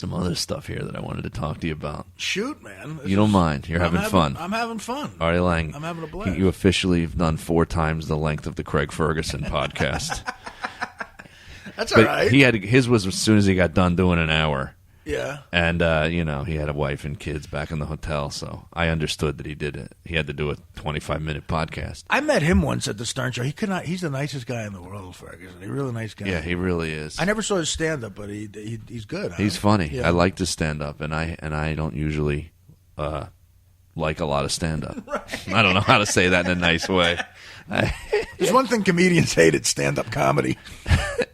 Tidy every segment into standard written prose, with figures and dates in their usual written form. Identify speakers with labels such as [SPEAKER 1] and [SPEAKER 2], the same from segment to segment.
[SPEAKER 1] some other stuff here that I wanted to talk to you about.
[SPEAKER 2] Shoot, man.
[SPEAKER 1] You don't mind. You're having fun.
[SPEAKER 2] I'm having fun.
[SPEAKER 1] Artie Lange.
[SPEAKER 2] I'm having a blast.
[SPEAKER 1] You officially have done 4 times the length of the Craig Ferguson podcast.
[SPEAKER 2] That's all right.
[SPEAKER 1] His was as soon as he got done doing an hour.
[SPEAKER 2] Yeah.
[SPEAKER 1] And, he had a wife and kids back in the hotel, so I understood that he did it. He had to do a 25-minute podcast.
[SPEAKER 2] I met him once at the Stern Show. He's the nicest guy in the world, Ferguson. He's a really nice guy.
[SPEAKER 1] Yeah, he really is.
[SPEAKER 2] I never saw his stand-up, but he's good. Huh?
[SPEAKER 1] He's funny.
[SPEAKER 2] Yeah.
[SPEAKER 1] I like to stand-up, and I don't usually like a lot of stand-up. Right. I don't know how to say that in a nice way.
[SPEAKER 2] There's one thing comedians hate, it's stand-up comedy.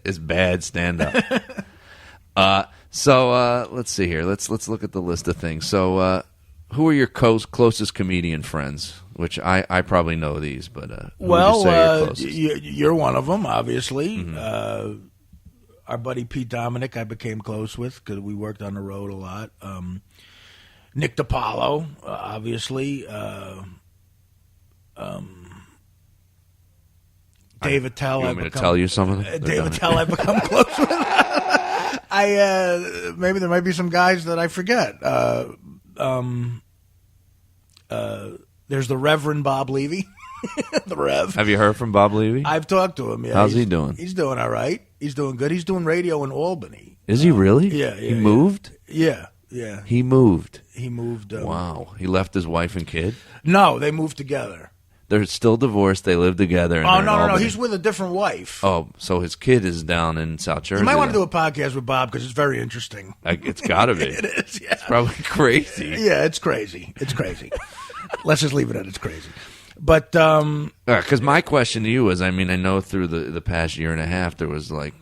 [SPEAKER 1] It's bad stand-up. So let's see here. Let's look at the list of things. So who are your closest comedian friends? Which I probably know these, but who would you say your closest?
[SPEAKER 2] You're one of them, obviously.
[SPEAKER 1] Mm-hmm.
[SPEAKER 2] Our buddy Pete Dominic I became close with because we worked on the road a lot. Nick DiPaolo, obviously. Dave Attell.
[SPEAKER 1] You want me to tell you some of them?
[SPEAKER 2] Dave Attell I've become close with. Maybe there might be some guys that I forget. There's the Reverend Bob Levy, the Rev.
[SPEAKER 1] Have you heard from Bob Levy?
[SPEAKER 2] I've talked to him. Yeah,
[SPEAKER 1] how's he doing?
[SPEAKER 2] He's doing all right. He's doing good. He's doing radio in Albany.
[SPEAKER 1] Is he really?
[SPEAKER 2] Yeah.
[SPEAKER 1] He moved?
[SPEAKER 2] Yeah.
[SPEAKER 1] He moved.
[SPEAKER 2] He moved.
[SPEAKER 1] Wow. He left his wife and kid?
[SPEAKER 2] No, they moved together.
[SPEAKER 1] They're still divorced. They live together. And
[SPEAKER 2] no. He's with a different wife.
[SPEAKER 1] Oh, so his kid is down in South Jersey.
[SPEAKER 2] You might want to do a podcast with Bob because it's very interesting.
[SPEAKER 1] It's got to be.
[SPEAKER 2] It is, yeah.
[SPEAKER 1] It's probably crazy.
[SPEAKER 2] Yeah, it's crazy. It's crazy. Let's just leave it at it's crazy. But
[SPEAKER 1] because my question to you is, I know through the past year and a half there was like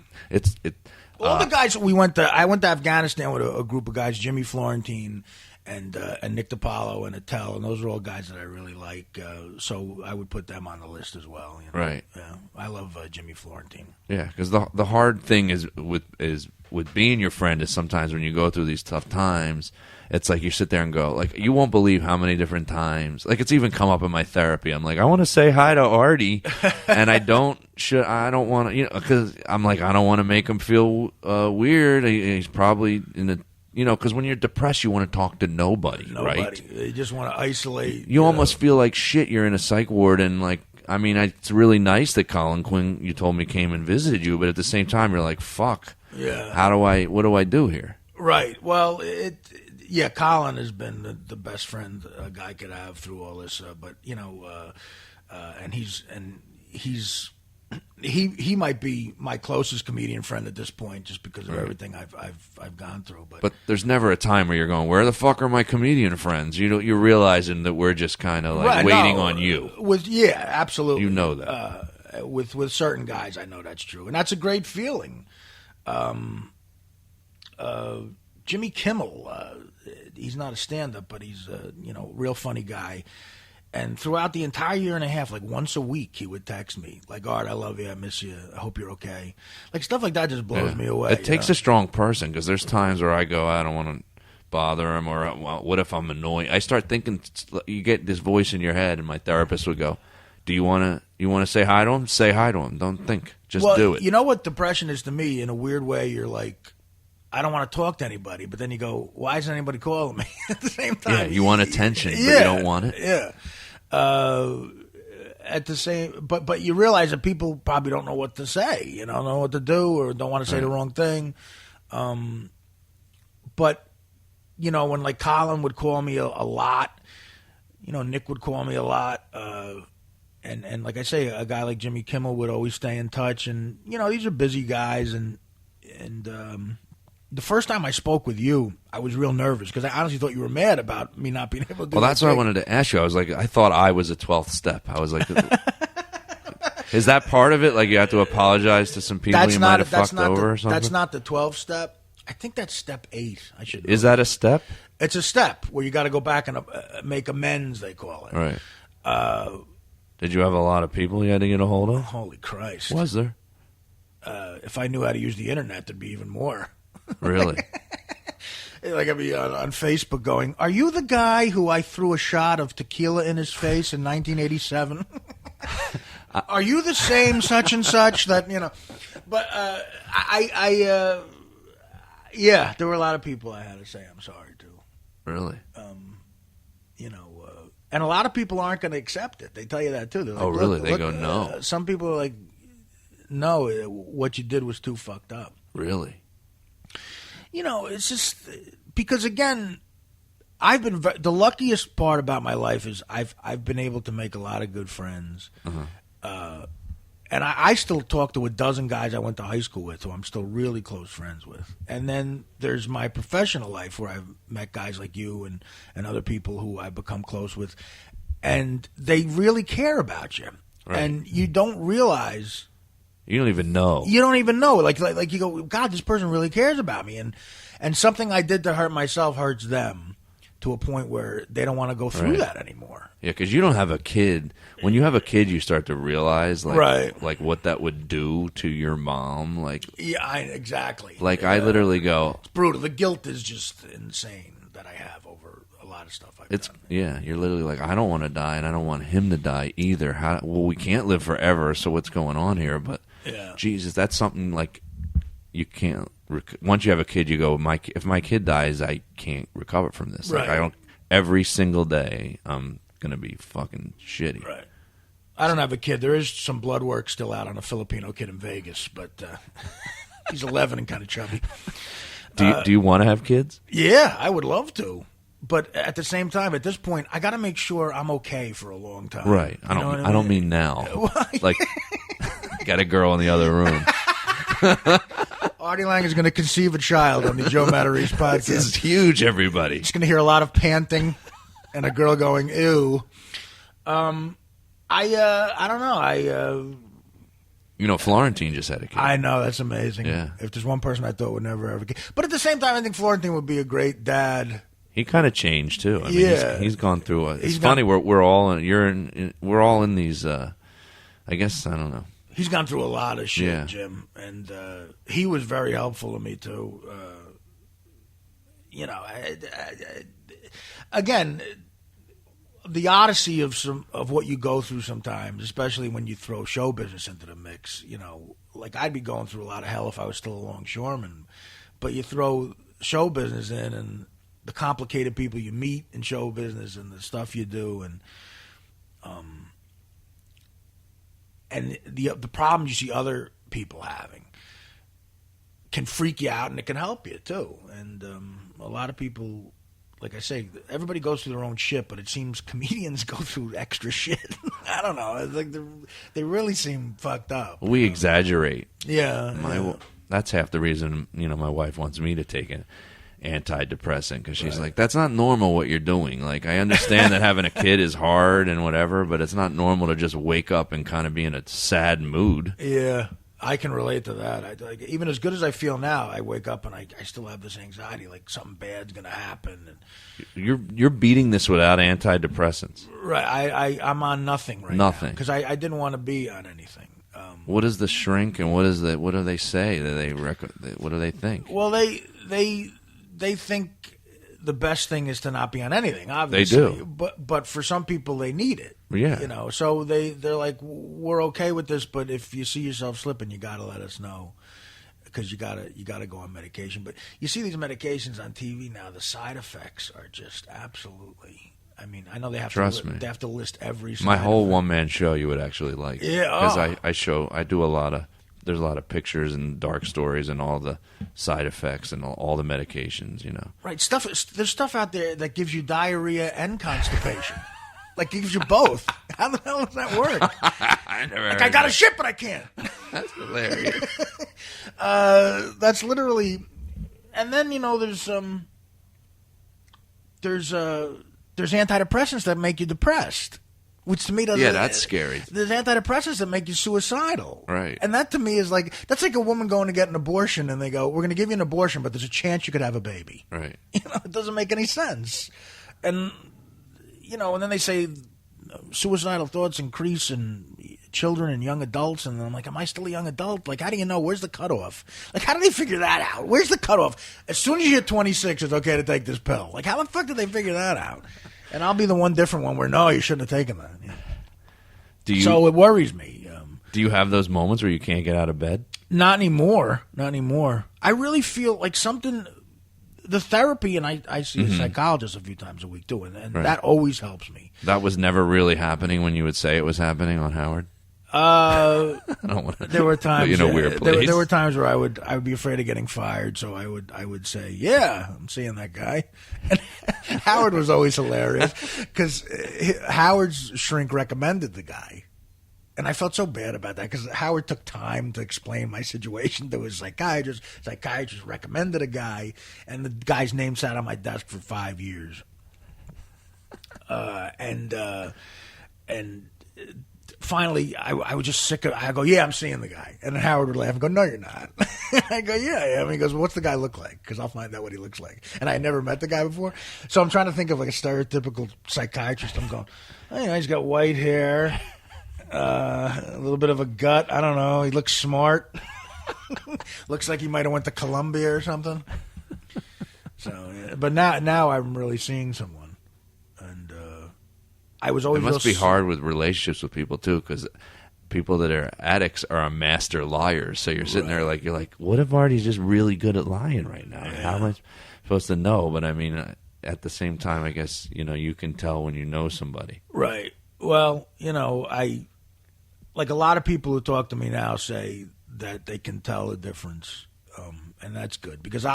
[SPEAKER 2] all the guys I went to Afghanistan with a group of guys, Jimmy Florentine and Nick DiPaolo and Attell, and those are all guys that I really like. So I would put them on the list as well. You know?
[SPEAKER 1] Right.
[SPEAKER 2] Yeah, I love Jimmy Florentine.
[SPEAKER 1] Yeah, because the hard thing is with being your friend is sometimes when you go through these tough times, it's like you sit there and go, like, you won't believe how many different times. Like, it's even come up in my therapy. I'm like, I want to say hi to Artie, and I don't want to, because I'm like, I don't want to make him feel weird. He's probably in the, because when you're depressed, you want to talk to nobody, right?
[SPEAKER 2] You just want to isolate.
[SPEAKER 1] You almost feel like shit. You're in a psych ward, and like, it's really nice that Colin Quinn, you told me, came and visited you, but at the same time, you're like, fuck.
[SPEAKER 2] Yeah.
[SPEAKER 1] What do I do here?
[SPEAKER 2] Right. Well, Colin has been the best friend a guy could have through all this, but he might be my closest comedian friend at this point, just because of everything I've gone through. But
[SPEAKER 1] there's never a time where you're going, where the fuck are my comedian friends? You're realizing that we're just kind of like waiting on you.
[SPEAKER 2] Absolutely.
[SPEAKER 1] You know that.
[SPEAKER 2] With certain guys, I know that's true, and that's a great feeling. Jimmy Kimmel, he's not a stand-up, but he's a real funny guy. And throughout the entire year and a half, like once a week, he would text me, like, Art, I love you, I miss you, I hope you're okay. Like, stuff like that just blows me away.
[SPEAKER 1] It takes a strong person, because there's times where I go, I don't want to bother him, or what if I'm annoying? I start thinking, you get this voice in your head, and my therapist would go, do you want to say hi to him? Say hi to him. Don't think. Just do it.
[SPEAKER 2] You know what depression is to me? In a weird way, you're like, I don't want to talk to anybody, but then you go, why isn't anybody calling me at the same time?
[SPEAKER 1] Yeah, you want attention, but you don't want it.
[SPEAKER 2] Yeah. At the same, but you realize that people probably don't know what to say, don't know what to do, or don't want to say the wrong thing. But when like Colin would call me a lot, Nick would call me a lot, and like I say, a guy like Jimmy Kimmel would always stay in touch, and these are busy guys, and the first time I spoke with you, I was real nervous because I honestly thought you were mad about me not being able to do
[SPEAKER 1] Well, that's what I wanted to ask you. I was like, I thought I was a 12th step. I was like, is that part of it? Like, you have to apologize to some people you might have fucked over or something?
[SPEAKER 2] That's not the 12th step. I think that's step 8. I should know.
[SPEAKER 1] Is that a step?
[SPEAKER 2] It's a step where you got to go back and make amends, they call it.
[SPEAKER 1] Right. Did you have a lot of people you had to get a hold of?
[SPEAKER 2] Holy Christ.
[SPEAKER 1] Was there?
[SPEAKER 2] If I knew how to use the internet, there'd be even more.
[SPEAKER 1] Really?
[SPEAKER 2] Like I'd be on Facebook going, are you the guy who I threw a shot of tequila in his face in 1987? Are you the same such and such that, But Yeah, there were a lot of people I had to say I'm sorry to.
[SPEAKER 1] Really?
[SPEAKER 2] And a lot of people aren't going to accept it. They tell you that too. They're like,
[SPEAKER 1] Oh, really? They go, no.
[SPEAKER 2] Some people are like, no, what you did was too fucked up.
[SPEAKER 1] Really?
[SPEAKER 2] It's just because, again, I've been the luckiest part about my life is I've been able to make a lot of good friends. And I still talk to a dozen guys I went to high school with who I'm still really close friends with. And then there's my professional life where I've met guys like you and other people who I've become close with. And they really care about you. Right. And you don't realize.
[SPEAKER 1] You don't even know.
[SPEAKER 2] You don't even know. Like you go, God, this person really cares about me. And something I did to hurt myself hurts them to a point where they don't want to go through that anymore. Yeah,
[SPEAKER 1] because you don't have a kid. When you have a kid, you start to realize, like what that would do to your mom. Like,
[SPEAKER 2] yeah, exactly.
[SPEAKER 1] Like, I literally go,
[SPEAKER 2] it's brutal. The guilt is just insane that I have over a lot of stuff I've done.
[SPEAKER 1] Yeah, you're literally like, I don't want to die, and I don't want him to die either. Well, we can't live forever, so what's going on here? But, Jesus, that's something, like, you can't. Once you have a kid, you go, if my kid dies, I can't recover from this.
[SPEAKER 2] Right.
[SPEAKER 1] Like, I don't. Every single day, I'm gonna be fucking shitty.
[SPEAKER 2] Right. I don't have a kid. There is some blood work still out on a Filipino kid in Vegas, but he's 11 and kind of chubby.
[SPEAKER 1] Do you want to have kids?
[SPEAKER 2] Yeah, I would love to. But at the same time, at this point, I got to make sure I'm okay for a long time.
[SPEAKER 1] Right. I don't mean now. Like, got a girl in the other room.
[SPEAKER 2] Artie Lange is going to conceive a child on the Joe Matarese podcast.
[SPEAKER 1] This is huge, everybody.
[SPEAKER 2] Just going to hear a lot of panting and a girl going, ew. I don't know.
[SPEAKER 1] Florentine just had a kid.
[SPEAKER 2] I know, that's amazing.
[SPEAKER 1] Yeah.
[SPEAKER 2] If there's one person I thought would never have a kid. But at the same time, I think Florentine would be a great dad.
[SPEAKER 1] He kind of changed too. I mean, he's gone through it's funny. We're all in these. I guess I don't know.
[SPEAKER 2] He's gone through a lot of shit, Jim, and he was very helpful to me too. Again, the odyssey of what you go through sometimes, especially when you throw show business into the mix. Like I'd be going through a lot of hell if I was still a longshoreman, but you throw show business in and the complicated people you meet in show business and the stuff you do and the problems you see other people having can freak you out and it can help you too. And a lot of people, like I say, everybody goes through their own shit, but it seems comedians go through extra shit. I don't know. It's like they really seem fucked up.
[SPEAKER 1] We exaggerate.
[SPEAKER 2] Yeah.
[SPEAKER 1] That's half the reason, my wife wants me to take an antidepressant because she's like, that's not normal what you're doing. Like, I understand that having a kid is hard and whatever, but it's not normal to just wake up and kind of be in a sad mood.
[SPEAKER 2] Yeah. I can relate to that. Even as good as I feel now, I wake up and I still have this anxiety, like something bad's going to happen. And
[SPEAKER 1] you're beating this without antidepressants,
[SPEAKER 2] right? I'm on nothing right now because I didn't want to be on anything.
[SPEAKER 1] What is the shrink and what do they say? What do they think?
[SPEAKER 2] Well, they think the best thing is to not be on anything. Obviously,
[SPEAKER 1] they do.
[SPEAKER 2] But for some people, they need it.
[SPEAKER 1] Yeah,
[SPEAKER 2] So they're like, we're okay with this, but if you see yourself slipping, you got to let us know because you gotta go on medication. But you see these medications on TV now, the side effects are just absolutely. I mean, I know they have They have to list every.
[SPEAKER 1] My whole one-man show you would actually like.
[SPEAKER 2] Yeah,
[SPEAKER 1] because I do a lot of. There's a lot of pictures and dark stories and all the side effects and all the medications,
[SPEAKER 2] Right. There's stuff out there that gives you diarrhea and constipation. Like, it gives you both. How the hell does that work? I got to shit, but I can't.
[SPEAKER 1] That's hilarious.
[SPEAKER 2] That's literally... And then, there's antidepressants that make you depressed. Which to me doesn't...
[SPEAKER 1] Yeah, that's scary.
[SPEAKER 2] There's antidepressants that make you suicidal.
[SPEAKER 1] Right.
[SPEAKER 2] And that to me is like... That's like a woman going to get an abortion and they go, we're going to give you an abortion, but there's a chance you could have a baby.
[SPEAKER 1] Right.
[SPEAKER 2] It doesn't make any sense. And, and then they say suicidal thoughts increase in children and young adults. And I'm like, am I still a young adult? Like, how do you know? Where's the cutoff? Like, how do they figure that out? Where's the cutoff? As soon as you hit 26, it's okay to take this pill. Like, how the fuck did they figure that out? And I'll be the one different one where, no, you shouldn't have taken that. So it worries me.
[SPEAKER 1] Do you have those moments where you can't get out of bed?
[SPEAKER 2] Not anymore. Not anymore. I really feel like something. The therapy, and I see a psychologist a few times a week too, and
[SPEAKER 1] Right.
[SPEAKER 2] that always helps me.
[SPEAKER 1] That was never really happening when you would say it was happening on Howard.
[SPEAKER 2] Uh,
[SPEAKER 1] I don't want to.
[SPEAKER 2] there were times
[SPEAKER 1] in a weird place.
[SPEAKER 2] there were times where I would be afraid of getting fired, so I would say, "Yeah, I'm seeing that guy." And Howard was always hilarious because Howard's shrink recommended the guy. And I felt so bad about that because Howard took time to explain my situation to his psychiatrist. Psychiatrist recommended a guy, and the guy's name sat on my desk for 5 years. And finally, I was just sick of. I go, yeah, I'm seeing the guy, and then Howard would laugh and go, no, you're not. I go, yeah, I am. He goes, well, what's the guy look like? Because I'll find out what he looks like. And I had never met the guy before, so I'm trying to think of like a stereotypical psychiatrist. I'm going, oh, you know, he's got white hair. A little bit of a gut. I don't know. He looks smart. Looks like he might have went to Columbia or something. So, yeah. But now I'm really seeing someone, and I was always.
[SPEAKER 1] It must be hard with relationships with people too, because people that are addicts are a master liars. So you're sitting there like you're like, what if Artie's just really good at lying right now?
[SPEAKER 2] Yeah.
[SPEAKER 1] How am I supposed to know? But I mean, at the same time, I guess you can tell when you know somebody.
[SPEAKER 2] Right. Well, like a lot of people who talk to me now say that they can tell the difference, and that's good because